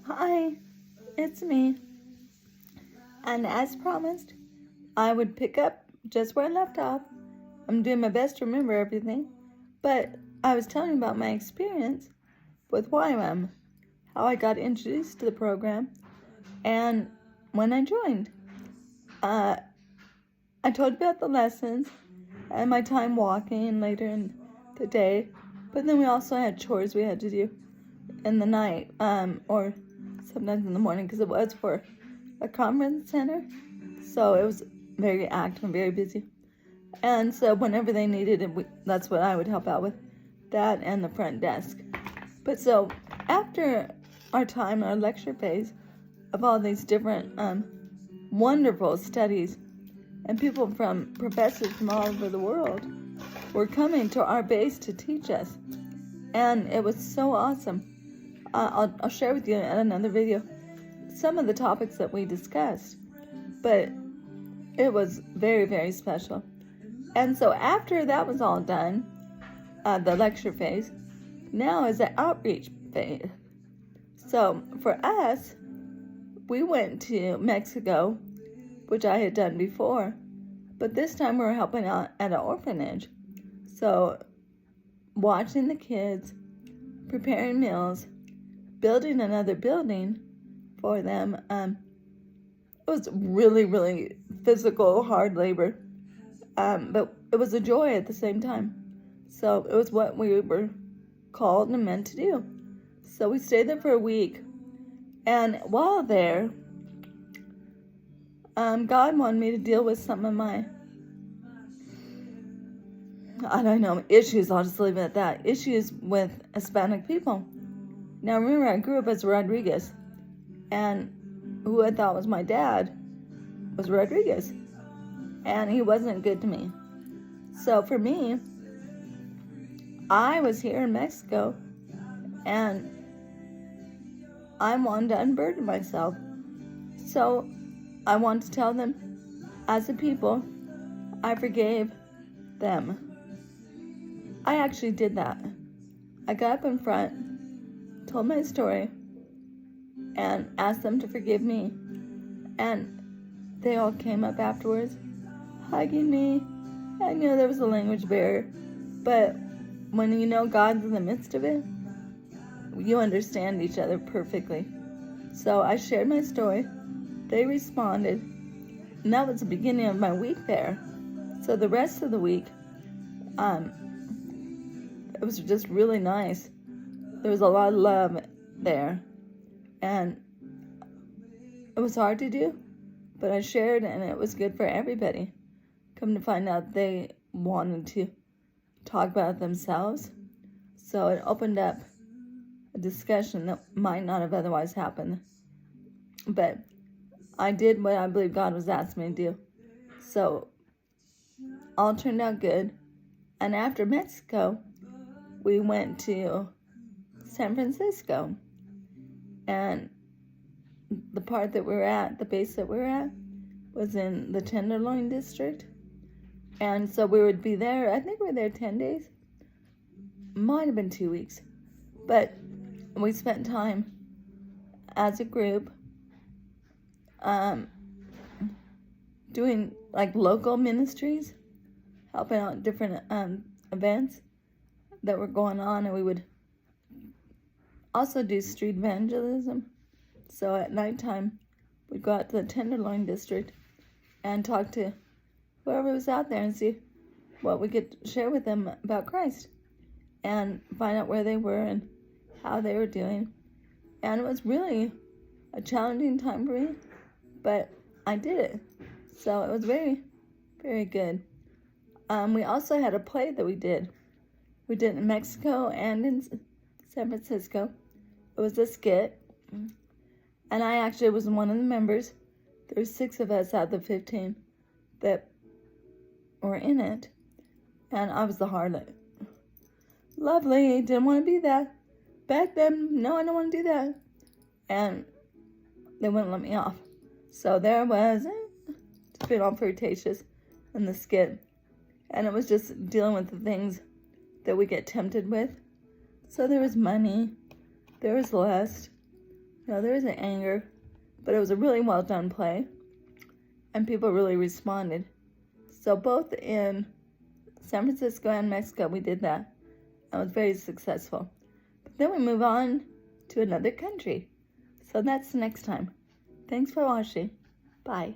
Hi, it's me. And as promised, I would pick up just where I left off. I'm doing my best to remember everything, but I was telling you about my experience with YWAM, how I got introduced to the program, and when I joined. I told you about the lessons and my time walking later in the day, but then we also had chores we had to do in the night, or sometimes in the morning, because it was for a conference center, so it was very active and very busy. And so whenever they needed it, that's what I would help out with, that and the front desk. But so after our time, our lecture phase of all these different wonderful studies, and people from professors from all over the world were coming to our base to teach us, and it was so awesome. I'll share with you in another video some of the topics that we discussed, but it was very, very special. And so after that was all done, the lecture phase, now is the outreach phase. So for us, we went to Mexico, which I had done before, but this time we were helping out at an orphanage. So watching the kids, preparing meals, building another building for them. It was really, really physical, hard labor, but it was a joy at the same time. So it was what we were called and meant to do. So we stayed there for a week, and while there, God wanted me to deal with some of my, issues. I'll just leave it at that. Issues with Hispanic people. Now remember, I grew up as Rodriguez, and who I thought was my dad was Rodriguez, and he wasn't good to me. So for me, I was here in Mexico, and I wanted to unburden myself. So I wanted to tell them, as a people, I forgave them. I actually did that. I got up in front, told my story, and asked them to forgive me. And they all came up afterwards, hugging me. And there was a language barrier, but when you know God's in the midst of it, you understand each other perfectly. So I shared my story. They responded, and that was the beginning of my week there. So the rest of the week, it was just really nice. There was a lot of love there, and it was hard to do, but I shared, and it was good for everybody. Come to find out, they wanted to talk about it themselves, so it opened up a discussion that might not have otherwise happened. But I did what I believe God was asking me to do, so all turned out good. And after Mexico, we went to San Francisco, and the part that we were at, the base that we were at, was in the Tenderloin district. And so we would be there, I think we were there 10 days. Might have been 2 weeks. But we spent time as a group doing like local ministries, helping out different events that were going on. And we would also do street evangelism. So at nighttime, we'd go out to the Tenderloin district and talk to whoever was out there and see what we could share with them about Christ and find out where they were and how they were doing. And it was really a challenging time for me, but I did it. So it was very, very good. We also had a play that we did. We did it in Mexico and in San Francisco. It was a skit, and I actually was one of the members. There were 6 of us out of the 15 that were in it, and I was the harlot. Lovely, didn't want to be that. Back then, no, I don't want to do that. And they wouldn't let me off. So there I was, to be all flirtatious in the skit. And it was just dealing with the things that we get tempted with. So there was money, there was lust, No, there isn't anger, but it was a really well done play, and people really responded. So both in San Francisco and Mexico, we did that. It was very successful. But then we move on to another country. So that's next time. Thanks for watching. Bye.